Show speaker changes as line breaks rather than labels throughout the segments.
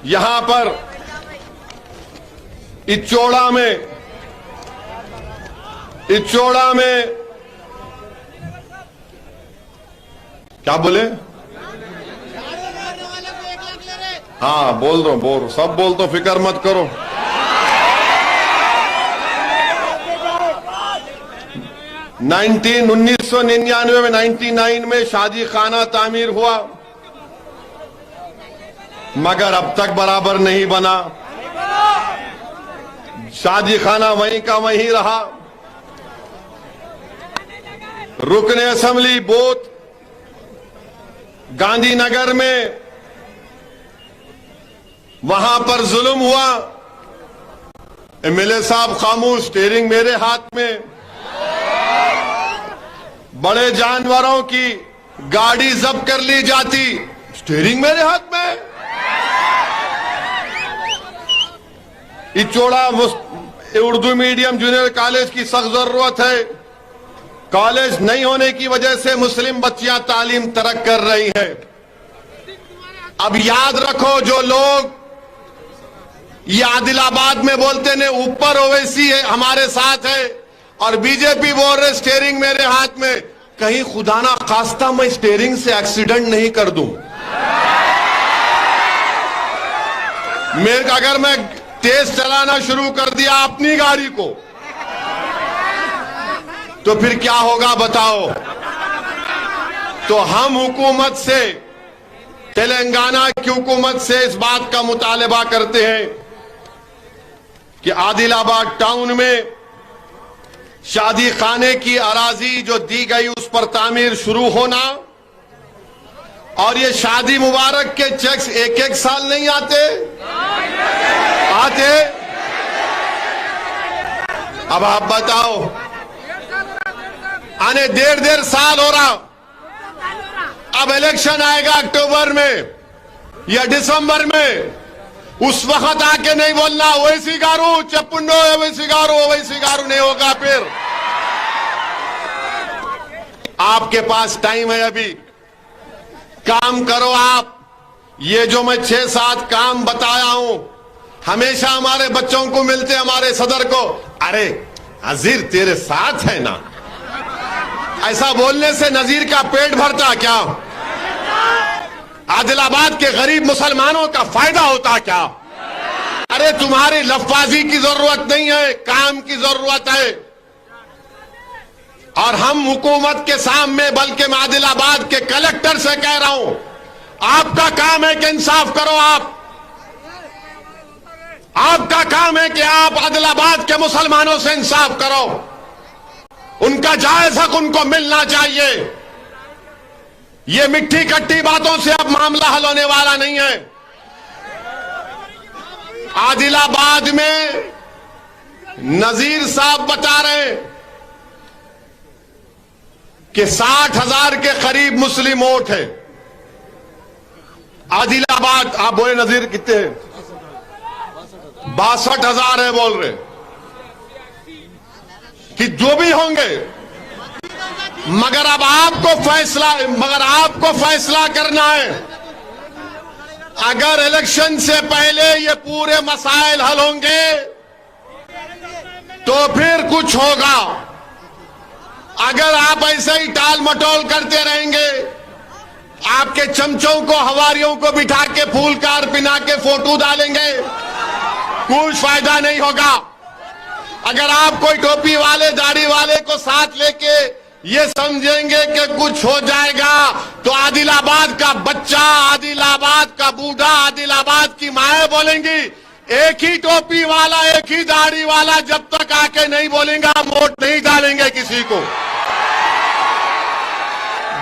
यहां पर इचोड़ा में क्या बोले? हाँ बोल दो सब बोल दो, फिक्र मत करो। उन्नीस सौ 99 में 99 में शादी खाना तामीर हुआ, मगर अब तक बराबर नहीं बना। शादी खाना वहीं का वहीं रहा। रुकने असेंबली बूथ गांधीनगर में, वहां पर जुल्म हुआ। एमएलए साहब खामोश, स्टीयरिंग मेरे हाथ में। बड़े जानवरों की गाड़ी जब्त कर ली जाती, स्टीयरिंग मेरे हाथ में। इचोड़ा उर्दू मीडियम जूनियर कॉलेज की सख्त जरूरत है। कॉलेज नहीं होने की वजह से मुस्लिम बच्चियां तालीम तरक कर रही हैं। अब याद रखो, जो लोग ये आदिलाबाद में बोलते ने ऊपर ओवैसी है हमारे साथ है, और बीजेपी बोल रहे स्टीयरिंग मेरे हाथ में, कहीं खुदा ना खास्ता मैं स्टीयरिंग से एक्सीडेंट नहीं कर दूं। अगर मैं तेज चलाना शुरू कर दिया अपनी गाड़ी को, तो फिर क्या होगा बताओ? तो हम हुकूमत से, तेलंगाना की हुकूमत से इस बात का मुतालबा करते हैं कि आदिलाबाद टाउन में शादी खाने की अराजी जो दी गई उस पर तामीर शुरू होना, और ये शादी मुबारक के चेक्स एक एक साल नहीं आते। अब आप बताओ, आने डेढ़ साल हो रहा, अब इलेक्शन आएगा अक्टूबर में या दिसंबर में, उस वक्त आके नहीं बोलना ओवैसी गारू चप्पुंडो ओवैसी गारू नहीं होगा। फिर आपके पास टाइम है, अभी काम करो आप। ये जो मैं 6-7 काम बताया हूं, हमेशा हमारे बच्चों को मिलते, हमारे सदर को, अरे नजीर तेरे साथ है ना, ऐसा बोलने से नजीर का पेट भरता क्या? आदिलाबाद के गरीब मुसलमानों का फायदा होता क्या? अरे तुम्हारी लफ्फाजी की जरूरत नहीं है, काम की जरूरत है। और हम हुकूमत के सामने, बल्कि मैं आदिलाबाद के कलेक्टर से कह रहा हूं, आपका काम है कि इंसाफ करो। आपका काम है कि आप आदिलाबाद के मुसलमानों से इंसाफ करो। उनका जायज हक उनको मिलना चाहिए। ये मिट्टी कट्टी बातों से अब मामला हल होने वाला नहीं है। आदिलाबाद में नजीर साहब बता रहे हैं कि 60,000 के करीब मुस्लिम वोट है आदिलाबाद। आप बोले नजीर कितने हैं? 62,000 है बोल रहे कि जो भी होंगे, मगर अब आपको फैसला करना है। अगर इलेक्शन से पहले ये पूरे मसाइल हल होंगे तो फिर कुछ होगा। अगर आप ऐसे ही टाल मटोल करते रहेंगे, आपके चमचों को, हवारियों को बिठा के फूल कार पिना के फोटो डालेंगे, कुछ फायदा नहीं होगा। अगर आप कोई टोपी वाले, दाढ़ी वाले को साथ लेके ये समझेंगे कि कुछ हो जाएगा, तो आदिलाबाद का बच्चा, आदिलाबाद का बूढ़ा, आदिलाबाद की माएं बोलेंगी, एक ही टोपी वाला, एक ही दाढ़ी वाला जब तक आके नहीं बोलेगा वोट नहीं डालेंगे किसी को।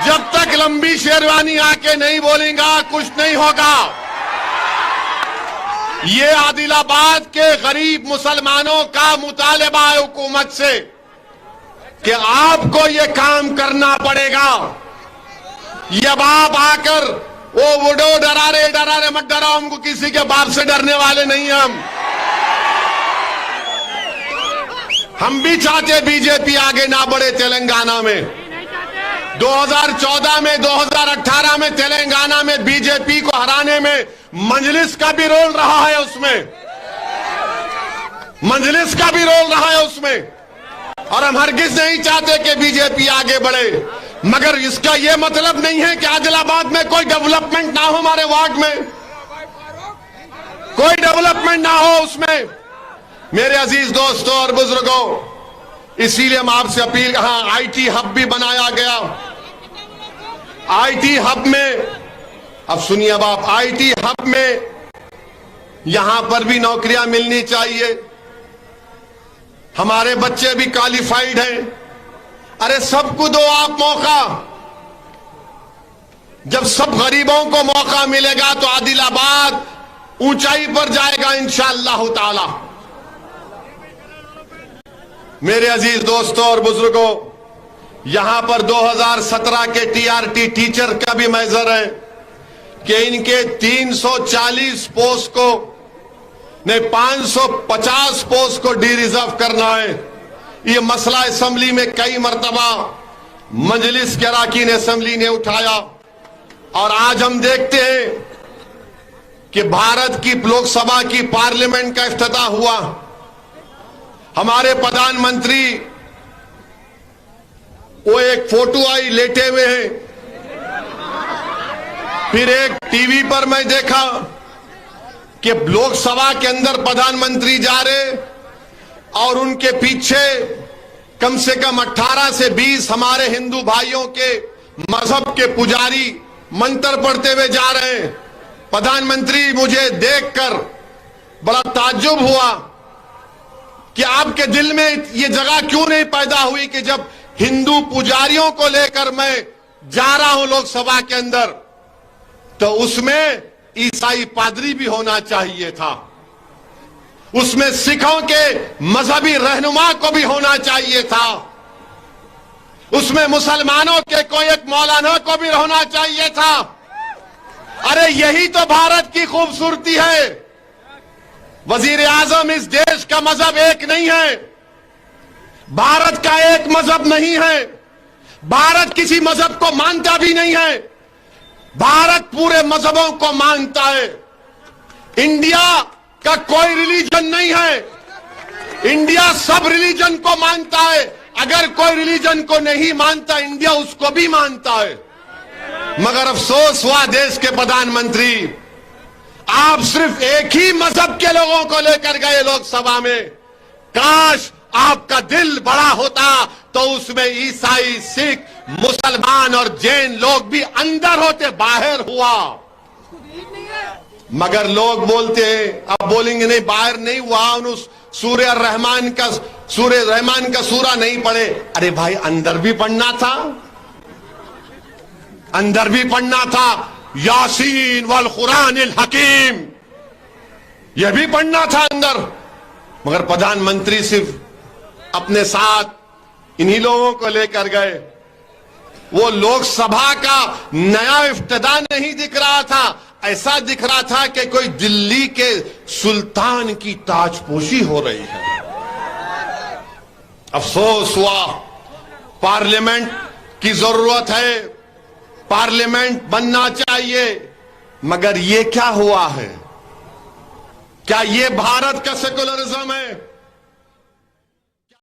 जब तक लंबी शेरवानी आके नहीं बोलेगा कुछ नहीं होगा। ये आदिलाबाद के गरीब मुसलमानों का मुतालबा है हुकूमत से कि आपको ये काम करना पड़ेगा। ये अब आप आकर वो वुडो डरा रहे मत डराओ, हमको किसी के बाप से डरने वाले नहीं हैं। हम भी चाहते बीजेपी आगे ना बढ़े तेलंगाना में। 2014 में, 2018 में तेलंगाना में बीजेपी को हराने में मजलिस का भी रोल रहा है उसमें, मजलिस का भी रोल रहा है उसमें। और हम हरगिज नहीं चाहते कि बीजेपी आगे बढ़े, मगर इसका यह मतलब नहीं है कि आदिलाबाद में कोई डेवलपमेंट ना हो, हमारे वार्ड में कोई डेवलपमेंट ना हो उसमें। मेरे अजीज दोस्तों और बुजुर्गों, इसीलिए हम आपसे अपील, हाँ आईटी हब भी बनाया गया। आईटी हब में, अब सुनिए, अब आप आईटी हब में यहां पर भी नौकरियां मिलनी चाहिए। हमारे बच्चे भी क्वालिफाइड हैं। अरे सबको दो आप मौका। जब सब गरीबों को मौका मिलेगा तो आदिलाबाद ऊंचाई पर जाएगा इंशाअल्लाह ताला। मेरे अजीज दोस्तों और बुजुर्गों, यहां पर 2017 के टीआरटी टीचर का भी मैजर है कि इनके 340 पोस्ट को नहीं 550 पोस्ट को डी रिजर्व करना है। ये मसला असेंबली में कई मर्तबा मजलिस के अरकान असेंबली ने उठाया और आज हम देखते हैं कि भारत की लोकसभा की पार्लियामेंट का इफ्तिताह हुआ। हमारे प्रधानमंत्री वो एक फोटो आई लेटे हुए हैं, फिर एक टीवी पर मैं देखा कि लोकसभा के अंदर प्रधानमंत्री जा रहे और उनके पीछे कम से कम 18 से 20 हमारे हिंदू भाइयों के मजहब के पुजारी मंत्र पढ़ते हुए जा रहे हैं। प्रधानमंत्री, मुझे देखकर बड़ा ताज्जुब हुआ कि आपके दिल में ये जगह क्यों नहीं पैदा हुई कि जब हिंदू पुजारियों को लेकर मैं जा रहा हूं लोकसभा के अंदर, तो उसमें ईसाई पादरी भी होना चाहिए था, उसमें सिखों के मजहबी रहनुमा को भी होना चाहिए था, उसमें मुसलमानों के कोई एक मौलाना को भी होना चाहिए था। अरे यही तो भारत की खूबसूरती है। वजीर आजम, इस देश का मजहब एक नहीं है, भारत का एक मजहब नहीं है, भारत किसी मजहब को मानता भी नहीं है, भारत पूरे मजहबों को मानता है। इंडिया का कोई रिलीजन नहीं है, इंडिया सब रिलीजन को मानता है। अगर कोई रिलीजन को नहीं मानता, इंडिया उसको भी मानता है। मगर अफसोस हुआ देश के प्रधानमंत्री, आप सिर्फ एक ही मजहब के लोगों को लेकर गए लोकसभा में। काश आपका दिल बड़ा होता तो उसमें ईसाई, सिख, मुसलमान और जैन लोग भी अंदर होते, बाहर हुआ। मगर लोग बोलते हैं, अब बोलेंगे नहीं बाहर नहीं हुआ, उस सूर्य रहमान का सूरा नहीं पढ़े। अरे भाई, अंदर भी पढ़ना था, अंदर भी पढ़ना था। यासीन वल कुरानिल हकीम, यह भी पढ़ना था अंदर। मगर प्रधानमंत्री सिर्फ अपने साथ इन्हीं लोगों को लेकर गए। वो लोकसभा का नया इफ्तिताह नहीं दिख रहा था, ऐसा दिख रहा था कि कोई दिल्ली के सुल्तान की ताजपोशी हो रही है। अफसोस हुआ, पार्लियामेंट की जरूरत है, पार्लियामेंट बनना चाहिए, मगर ये क्या हुआ है? क्या ये भारत का सेकुलरिज्म है?